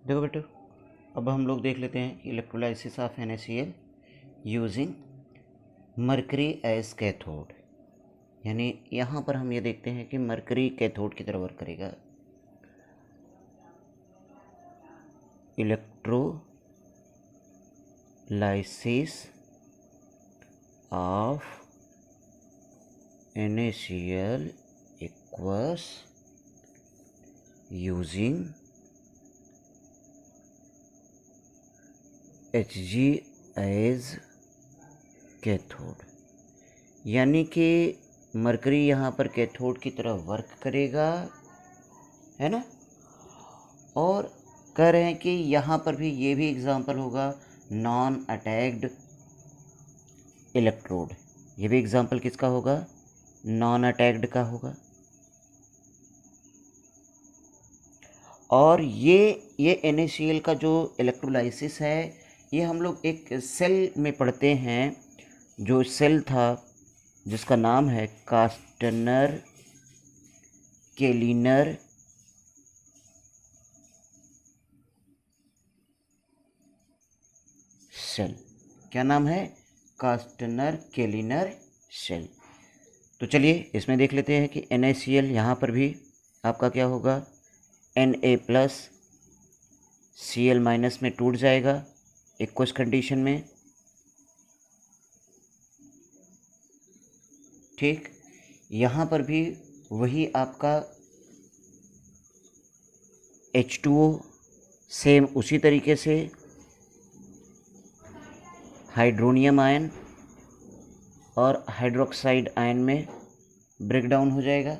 देखो बेटो, अब हम लोग देख लेते हैं कि electrolysis of NaCl using mercury as cathode. यानी यहाँ पर हम ये देखते हैं कि मरकरी कैथोड की तरह वर्क करेगा। Electrolysis of NaCl equals using Hg as cathode. यानी कि मरकरी यहाँ पर कैथोड की तरह वर्क करेगा, है ना। और कह रहे हैं कि यहाँ पर भी ये भी एग्जांपल होगा नॉन अटैक्ड इलेक्ट्रोड। ये भी एग्जांपल किसका होगा? नॉन अटैक्ड का होगा। और ये NaCl का जो इलेक्ट्रोलाइसिस है, ये हम लोग एक सेल में पढ़ते हैं, जो सेल था जिसका नाम है कास्टनर केलिनर सेल। क्या नाम है? कास्टनर केलिनर सेल। तो चलिए इसमें देख लेते हैं कि NaCl यहाँ पर भी आपका क्या होगा? Na+ Cl- में टूट जाएगा एक्वस कंडीशन में, ठीक। यहाँ पर भी वही आपका H2O सेम उसी तरीके से हाइड्रोनियम आयन और हाइड्रोक्साइड आयन में ब्रेक डाउन हो जाएगा,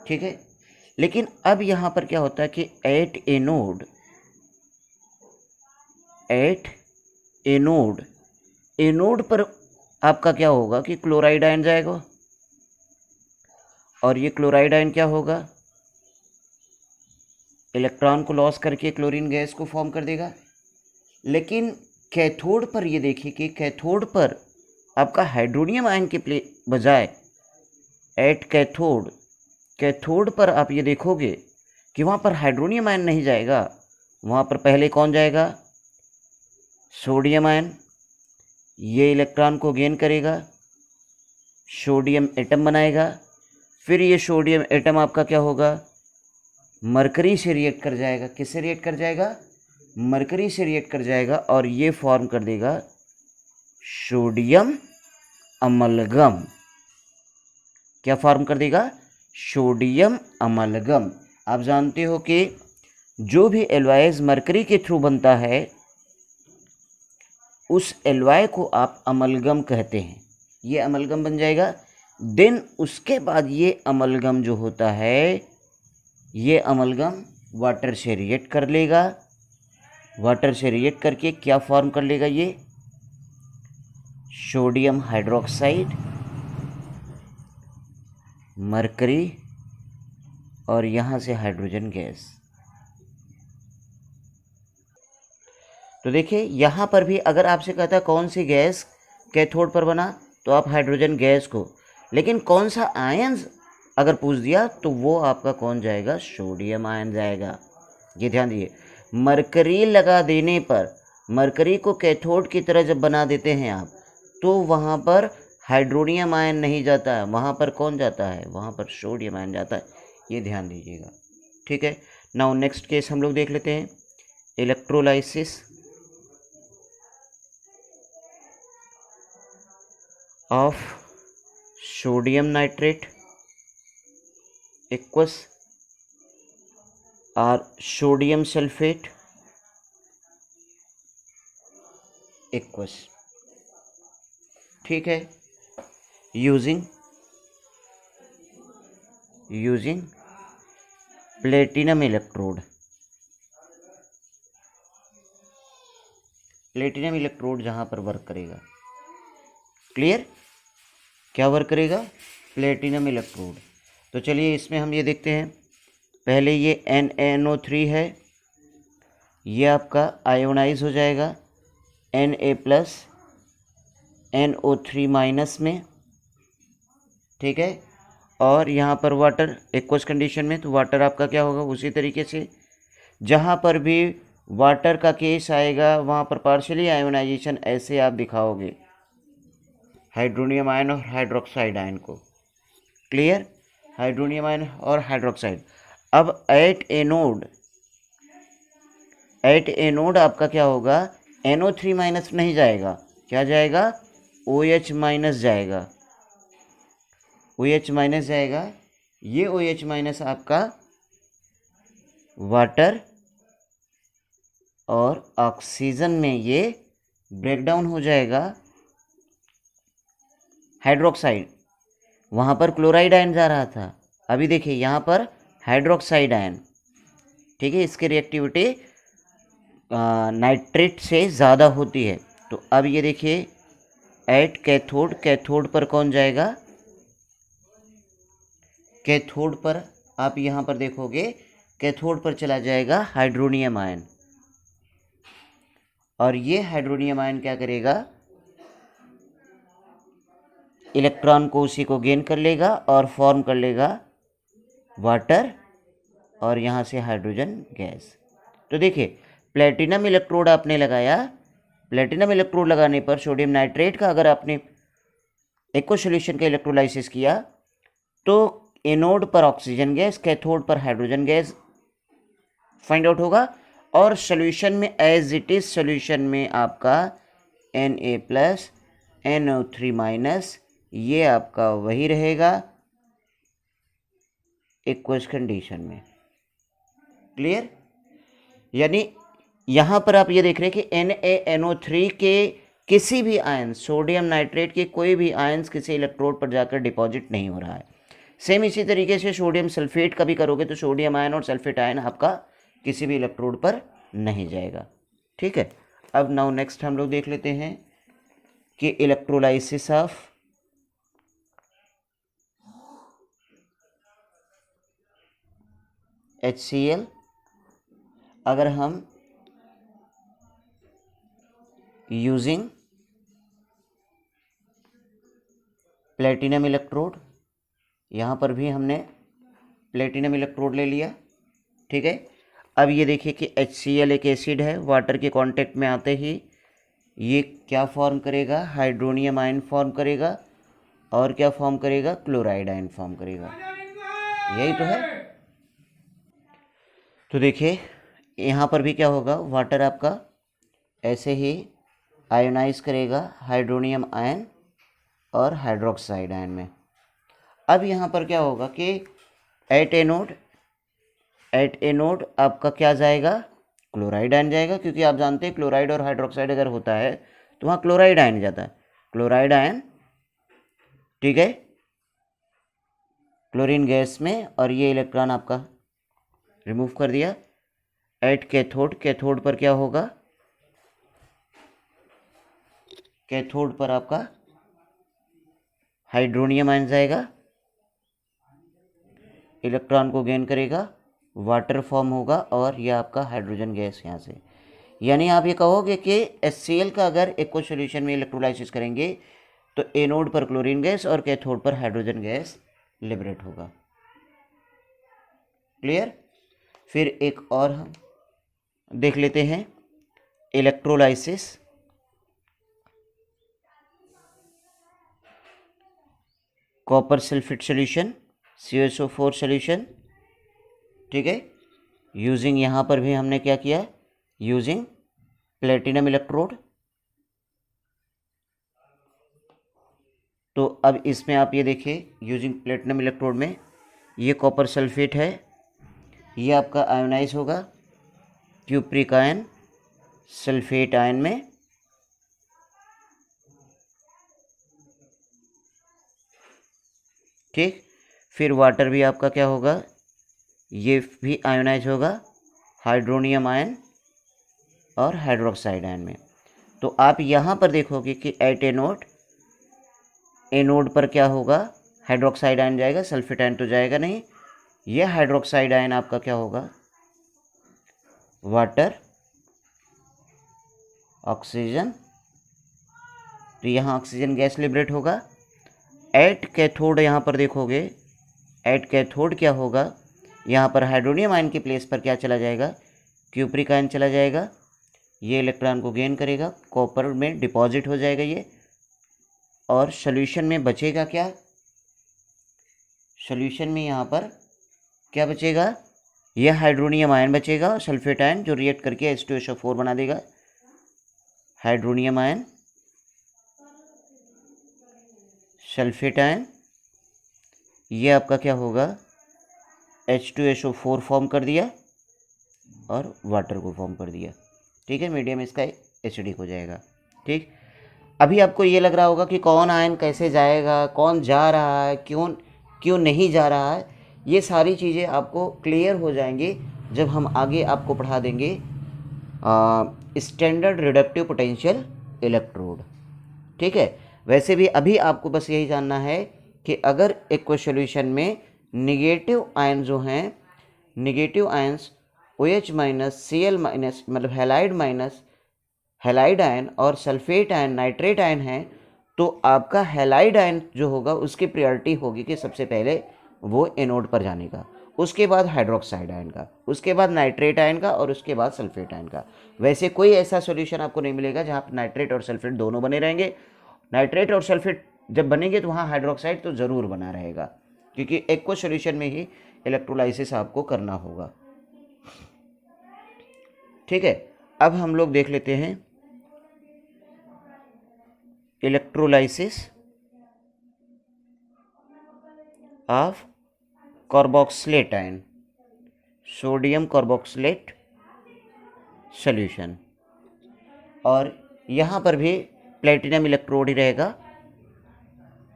ठीक है। लेकिन अब यहाँ पर क्या होता है कि एट एनोड पर आपका क्या होगा कि क्लोराइड आयन जाएगा, और ये क्लोराइड आयन क्या होगा? इलेक्ट्रॉन को लॉस करके क्लोरीन गैस को फॉर्म कर देगा। लेकिन कैथोड पर ये देखिए कि कैथोड पर आपका हाइड्रोनियम आयन के बजाय एट कैथोड पर आप ये देखोगे कि वहाँ पर हाइड्रोनियम आयन नहीं जाएगा, वहाँ पर पहले कौन जाएगा? Sodium ion. ये इलेक्ट्रॉन को गेन करेगा, सोडियम एटम बनाएगा, फिर ये सोडियम एटम आपका क्या होगा? मरकरी से रिएक्ट कर जाएगा। किससे रिएक्ट कर जाएगा? मरकरी से रिएक्ट कर जाएगा, और ये फॉर्म कर देगा सोडियम अमलगम। क्या फॉर्म कर देगा? Sodium amalgam. आप जानते हो कि जो भी एलॉयज मरकरी के थ्रू बनता है, उस एलॉय को आप अमलगम कहते हैं। ये अमलगम बन जाएगा। देन उसके बाद ये अमलगम जो होता है, ये अमलगम वाटर से रिएक्ट कर लेगा। वाटर से रिएक्ट करके क्या फॉर्म कर लेगा? ये सोडियम हाइड्रोक्साइड, मरकरी, और यहाँ से हाइड्रोजन गैस। तो देखिए यहाँ पर भी अगर आपसे कहता है कौन सी गैस कैथोड पर बना, तो आप हाइड्रोजन गैस को, लेकिन कौन सा आयन अगर पूछ दिया तो वो आपका कौन जाएगा? सोडियम आयन जाएगा। ये ध्यान दीजिए, मरकरी लगा देने पर, मरकरी को कैथोड की तरह जब बना देते हैं आप, तो वहाँ पर हाइड्रोनियम आयन नहीं जाता है, वहाँ पर कौन जाता है? वहाँ पर सोडियम आयन जाता है। ये ध्यान दीजिएगा, ठीक है। नाउ नेक्स्ट केस हम लोग देख लेते हैं, electrolysis of sodium nitrate equals और सोडियम सल्फेट इक्वस, ठीक है, using platinum electrode. Platinum electrode जहाँ पर वर्क करेगा, क्लियर? क्या वर्क करेगा? Platinum electrode. तो चलिए इसमें हम ये देखते हैं, पहले ये NaNO3 है, ये आपका आयोनाइज हो जाएगा Na+ NO3- में, ठीक है। और यहाँ पर वाटर एक्वस कंडीशन में, तो वाटर आपका क्या होगा? उसी तरीके से जहाँ पर भी वाटर का केस आएगा वहाँ पर पार्शियली आयोनाइजेशन ऐसे आप दिखाओगे, हाइड्रोनियम आयन और हाइड्रोक्साइड आयन को। क्लियर? हाइड्रोनियम आयन और हाइड्रोक्साइड। अब एट एनोड आपका क्या होगा, NO3 माइनस नहीं जाएगा, क्या जाएगा, OH माइनस जाएगा, OH माइनस जाएगा। ये OH माइनस आपका वाटर और ऑक्सीजन में ये ब्रेकडाउन हो जाएगा हाइड्रोक्साइड। वहाँ पर क्लोराइड आयन जा रहा था, अभी देखिए यहाँ पर हाइड्रोक्साइड आयन, ठीक है, इसकी रिएक्टिविटी नाइट्रेट से ज़्यादा होती है। तो अब ये देखिए एट कैथोड पर कौन जाएगा, कैथोड पर आप यहाँ पर देखोगे कैथोड पर चला जाएगा हाइड्रोनियम आयन, और ये हाइड्रोनियम आयन क्या करेगा, इलेक्ट्रॉन को उसी को गेन कर लेगा और फॉर्म कर लेगा वाटर और यहाँ से हाइड्रोजन गैस। तो देखिए प्लेटिनम इलेक्ट्रोड आपने लगाया, प्लेटिनम इलेक्ट्रोड लगाने पर सोडियम नाइट्रेट का अगर आपने एक्वा सॉल्यूशन का इलेक्ट्रोलाइसिस किया तो एनोड पर ऑक्सीजन गैस, कैथोड पर हाइड्रोजन गैस फाइंड आउट होगा, और सॉल्यूशन में एज इट इज सॉल्यूशन में आपका Na+NO3- ये आपका वही रहेगा एक्वस कंडीशन में। क्लियर? यानी यहाँ पर आप ये देख रहे हैं कि NaNO3 के किसी भी आयन, सोडियम नाइट्रेट के कोई भी आयन्स किसी इलेक्ट्रोड पर जाकर डिपॉजिट नहीं हो रहा है। सेम इसी तरीके से सोडियम सल्फेट का भी करोगे तो सोडियम आयन और सल्फेट आयन आपका किसी भी इलेक्ट्रोड पर नहीं जाएगा। ठीक है, अब नाउ नेक्स्ट हम लोग देख लेते हैं कि इलेक्ट्रोलाइसिस ऑफ HCl। अगर हम यूजिंग प्लेटिनम इलेक्ट्रोड, यहाँ पर भी हमने प्लेटिनम इलेक्ट्रोड ले लिया, ठीक है। अब ये देखिए कि HCl एक एसिड है, वाटर के कांटेक्ट में आते ही ये क्या फॉर्म करेगा, हाइड्रोनियम आयन फॉर्म करेगा, और क्या फॉर्म करेगा, क्लोराइड आयन फॉर्म करेगा। यही तो है। तो देखिए यहाँ पर भी क्या होगा, वाटर आपका ऐसे ही आयोनाइज करेगा हाइड्रोनियम आयन और हाइड्रोक्साइड आयन में। अब यहाँ पर क्या होगा कि एट एनोड आपका क्या जाएगा, क्लोराइड आयन जाएगा, क्योंकि आप जानते हैं क्लोराइड और हाइड्रोक्साइड अगर होता है तो वहाँ क्लोराइड आयन जाता है, क्लोराइड आयन, ठीक है, क्लोरीन गैस में, और ये इलेक्ट्रॉन आपका रिमूव कर दिया। एट कैथोड पर क्या होगा, कैथोड पर आपका हाइड्रोनियम आयन जाएगा, इलेक्ट्रॉन को गेन करेगा, वाटर फॉर्म होगा, और यह आपका हाइड्रोजन गैस यहाँ से। यानी आप ये कहोगे कि HCl का अगर एक्वा सॉल्यूशन में इलेक्ट्रोलाइसिस करेंगे तो एनोड पर क्लोरीन गैस और कैथोड पर हाइड्रोजन गैस लिबरेट होगा। क्लियर? फिर एक और हम देख लेते हैं electrolysis copper sulphate solution, CuSO4 solution, ठीक है। यूजिंग यहाँ पर भी हमने क्या किया, यूजिंग प्लेटिनम इलेक्ट्रोड। तो अब इसमें आप ये देखिए यूजिंग प्लेटिनम इलेक्ट्रोड में ये कॉपर सल्फेट है, ये आपका आयोनाइज होगा क्यूप्रिक आयन सल्फेट आयन में, ठीक। फिर वाटर भी आपका क्या होगा, ये भी आयोनाइज होगा हाइड्रोनियम आयन और हाइड्रोक्साइड आयन में। तो आप यहाँ पर देखोगे कि एट एनोड पर क्या होगा, हाइड्रोक्साइड आयन जाएगा, सल्फेट आयन तो जाएगा नहीं। यह हाइड्रोक्साइड आयन आपका क्या होगा, वाटर ऑक्सीजन, तो यहाँ ऑक्सीजन गैस लिबरेट होगा। एट कैथोड यहाँ पर देखोगे, एट कैथोड क्या होगा, यहाँ पर हाइड्रोनियम आयन के प्लेस पर क्या चला जाएगा, क्यूप्रिक आयन चला जाएगा, ये इलेक्ट्रॉन को गेन करेगा, कॉपर में डिपॉजिट हो जाएगा ये, और सॉल्यूशन में बचेगा क्या, सॉल्यूशन में यहाँ पर क्या बचेगा, यह हाइड्रोनियम आयन बचेगा और सल्फेट आयन जो रिएक्ट करके H2SO4 बना देगा। हाइड्रोनियम आयन, सल्फेट आयन, ये आपका क्या होगा, H2SO4 फॉर्म कर दिया और वाटर को फॉर्म कर दिया। ठीक है, मीडियम इसका एसिडिक हो जाएगा। ठीक, अभी आपको ये लग रहा होगा कि कौन आयन कैसे जाएगा, कौन जा रहा है, क्यों नहीं जा रहा है, ये सारी चीज़ें आपको क्लियर हो जाएंगी जब हम आगे आपको पढ़ा देंगे स्टैंडर्ड रिडक्टिव पोटेंशियल इलेक्ट्रोड। ठीक है, वैसे भी अभी आपको बस यही जानना है कि अगर एक्वस सॉल्यूशन में निगेटिव आयन जो हैं, negative ions OH minus Cl minus मतलब हैलाइड आयन और सल्फेट आयन नाइट्रेट आयन है, तो आपका हैलाइड आयन जो होगा उसकी प्रायोरिटी होगी कि सबसे पहले वो एनोड पर जाने का, उसके बाद हाइड्रोक्साइड आयन का, उसके बाद नाइट्रेट आयन का और उसके बाद सल्फेट आयन का। वैसे कोई ऐसा सॉल्यूशन आपको नहीं मिलेगा जहाँ नाइट्रेट और सल्फेट दोनों बने रहेंगे। नाइट्रेट और सल्फेट जब बनेंगे तो वहाँ हाइड्रोक्साइड तो ज़रूर बना रहेगा, क्योंकि एक्वस सॉल्यूशन में ही इलेक्ट्रोलाइसिस आपको करना होगा। ठीक है, अब हम लोग देख लेते हैं electrolysis of carboxylate ion, sodium carboxylate solution, और यहाँ पर भी प्लेटिनम इलेक्ट्रोड ही रहेगा,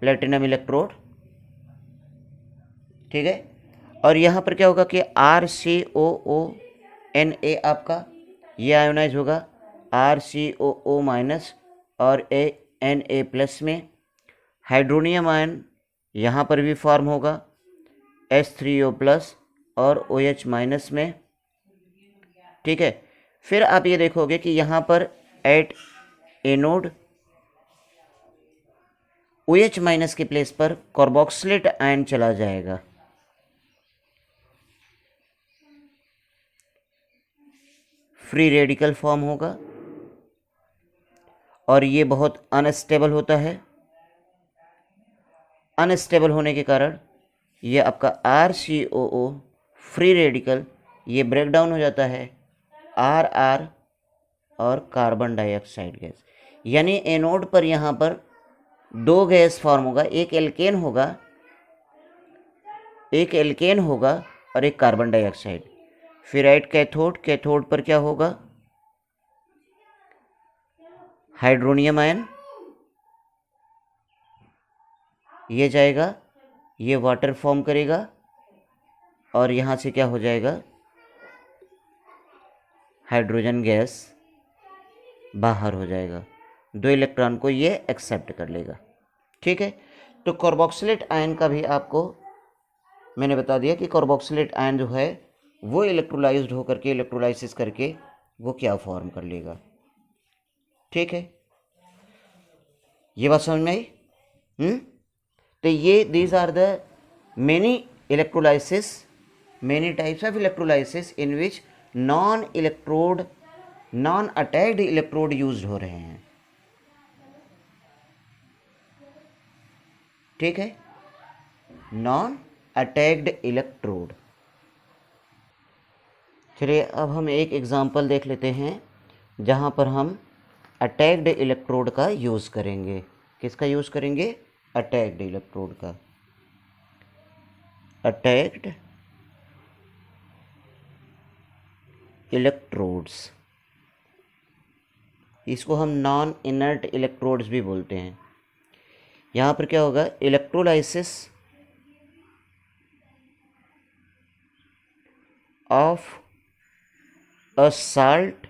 प्लेटिनम इलेक्ट्रोड। ठीक है, और यहाँ पर क्या होगा कि RCOONA आपका ये आयोनाइज होगा RCOO माइनस और Na प्लस में। हाइड्रोनियम आयन यहाँ पर भी फॉर्म होगा H3O प्लस और OH माइनस में। ठीक है, फिर आप ये देखोगे कि यहाँ पर एट एनोड OH माइनस के प्लेस पर कार्बोक्सिलेट आयन चला जाएगा। फ्री रेडिकल फॉर्म होगा और ये बहुत अनस्टेबल होता है। अनस्टेबल होने के कारण ये आपका RCOO फ्री रेडिकल ये ब्रेक डाउन हो जाता है RR और कार्बन डाइऑक्साइड गैस, यानी एनोड पर यहाँ पर दो गैस फॉर्म होगा, एक एल्केन होगा और एक कार्बन डाइऑक्साइड। फिर एट कैथोड पर क्या होगा, हाइड्रोनियम आयन ये जाएगा, ये वाटर फॉर्म करेगा और यहाँ से क्या हो जाएगा, हाइड्रोजन गैस बाहर हो जाएगा, दो इलेक्ट्रॉन को ये एक्सेप्ट कर लेगा। ठीक है, तो कार्बोक्सिलेट आयन का भी आपको मैंने बता दिया कि कार्बोक्सिलेट आयन जो है वो इलेक्ट्रोलाइज्ड होकर के इलेक्ट्रोलाइसिस करके वो क्या फॉर्म कर लेगा। ठीक है, ये बात समझ में आई? तो ये these are the many electrolysis, many types of electrolysis in which non attacked electrode use हो रहे हैं। ठीक है, नॉन अटैक्ड इलेक्ट्रोड। चलिए अब हम एक एग्जांपल देख लेते हैं जहां पर हम अटैक्ड इलेक्ट्रोड का यूज़ करेंगे। किसका यूज़ करेंगे, अटैक्ड इलेक्ट्रोड का। अटैक्ड इलेक्ट्रोड्स, इसको हम नॉन इनर्ट इलेक्ट्रोड्स भी बोलते हैं। यहाँ पर क्या होगा, electrolysis of a salt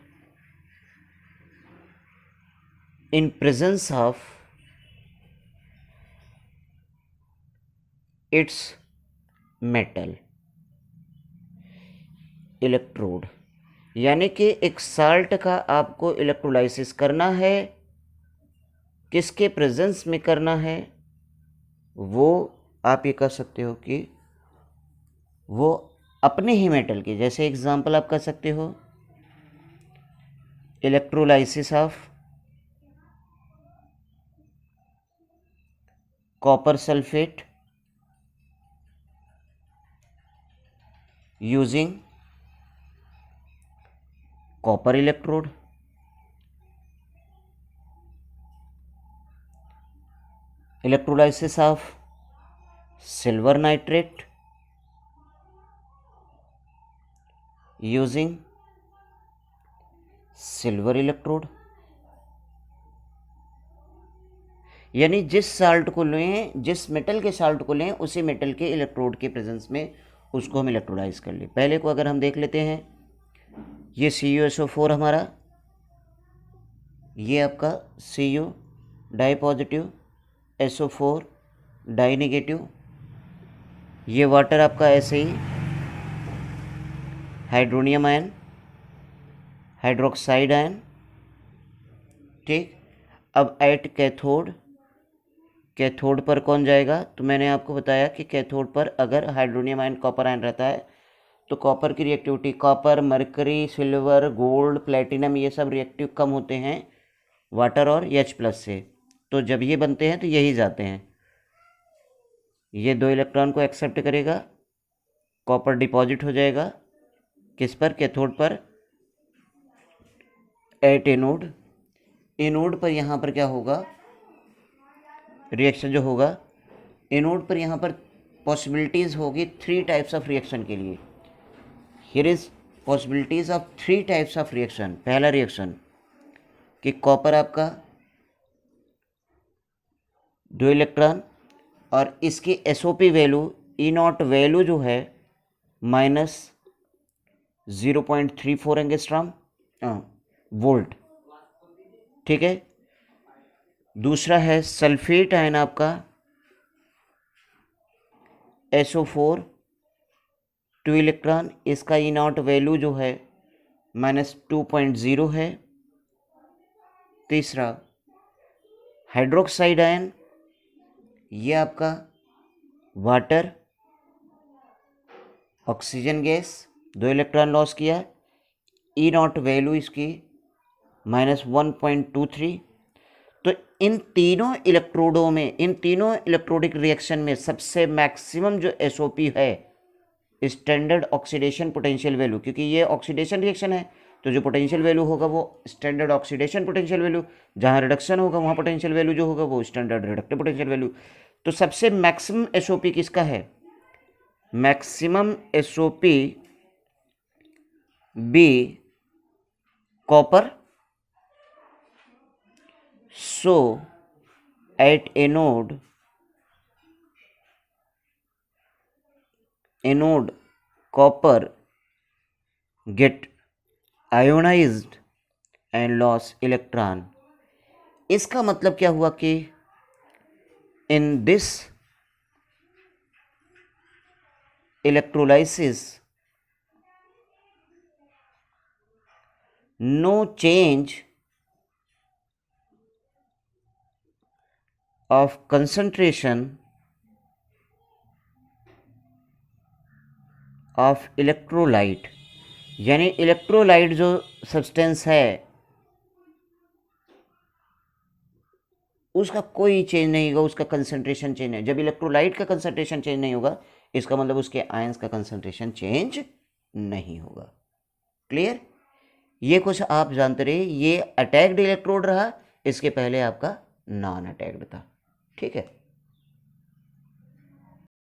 in presence of its metal electrode, यानी कि एक साल्ट का आपको इलेक्ट्रोलाइसिस करना है, किसके प्रेजेंस में करना है, वो आप ये कह सकते हो कि वो अपने ही मेटल के, जैसे एग्जांपल आप कह सकते हो electrolysis of copper sulphate using copper electrode, electrolysis of silver nitrate using silver electrode। यानी जिस साल्ट को लें, जिस मेटल के साल्ट को लें, उसी मेटल के इलेक्ट्रोड के प्रेजेंस में उसको हम इलेक्ट्रोलाइज कर लें। पहले को अगर हम देख लेते हैं, ये CuSO4 हमारा, ये आपका Cu di positive, SO4 di negative, ये वाटर आपका ऐसे ही हाइड्रोनियम आयन, हाइड्रोक्साइड आयन, ठीक। अब एट कैथोड, कैथोड पर कौन जाएगा? तो मैंने आपको बताया कि कैथोड पर अगर हाइड्रोनियम आयन कॉपर आयन रहता है तो कॉपर की reactivity, copper, mercury, silver, gold, platinum, ये सब रिएक्टिव कम होते हैं वाटर और H+ से। तो जब ये बनते हैं तो यही जाते हैं, ये 2 इलेक्ट्रॉन को एक्सेप्ट करेगा, कॉपर डिपॉजिट हो जाएगा किस पर? कैथोड पर, एट एनोड। एनोड पर यहाँ पर क्या होगा? रिएक्शन जो होगा एनोड पर, यहाँ पर पॉसिबिलिटीज़ होगी 3 टाइप्स ऑफ रिएक्शन के लिए। Here is possibilities of 3 types of reaction. पहला रिएक्शन कि कॉपर आपका 2 इलेक्ट्रॉन और इसकी SOP वैल्यू, E0 वैल्यू जो है -0.34 एंगस्ट्रॉम वोल्ट, ठीक है। दूसरा है सल्फेट आयन आपका SO4 2 इलेक्ट्रॉन, इसका E0 वैल्यू जो है -2.0 है। तीसरा हाइड्रोक्साइड आयन, ये आपका water, oxygen gas, 2 electron loss किया, E0 वैल्यू इसकी -1.23। तो इन तीनों इलेक्ट्रोडों में, इन तीनों इलेक्ट्रोडिक रिएक्शन में सबसे मैक्सिमम जो SOP है, स्टैंडर्ड ऑक्सीडेशन पोटेंशियल वैल्यू, क्योंकि ये ऑक्सीडेशन रिएक्शन है तो जो पोटेंशियल वैल्यू होगा वो स्टैंडर्ड ऑक्सीडेशन पोटेंशियल वैल्यू, जहाँ रिडक्शन होगा वहाँ पोटेंशियल वैल्यू जो होगा वो स्टैंडर्ड रिडक्टिव पोटेंशियल वैल्यू। तो सबसे मैक्सिमम SOP किसका है? Maximum SOP be copper. So at anode copper get ionized and loss electron। इसका मतलब क्या हुआ कि in this electrolysis no change of concentration of electrolyte, यानी इलेक्ट्रोलाइट जो सब्सटेंस है उसका कोई चेंज नहीं होगा, उसका कंसंट्रेशन चेंज नहीं। जब इलेक्ट्रोलाइट का कंसंट्रेशन चेंज नहीं होगा इसका मतलब उसके आयंस का कंसंट्रेशन चेंज नहीं होगा। क्लियर? ये कुछ आप जानते रहे, ये अटैक्ड इलेक्ट्रोड रहा, इसके पहले आपका नॉन अटैक्ड था। ठीक है।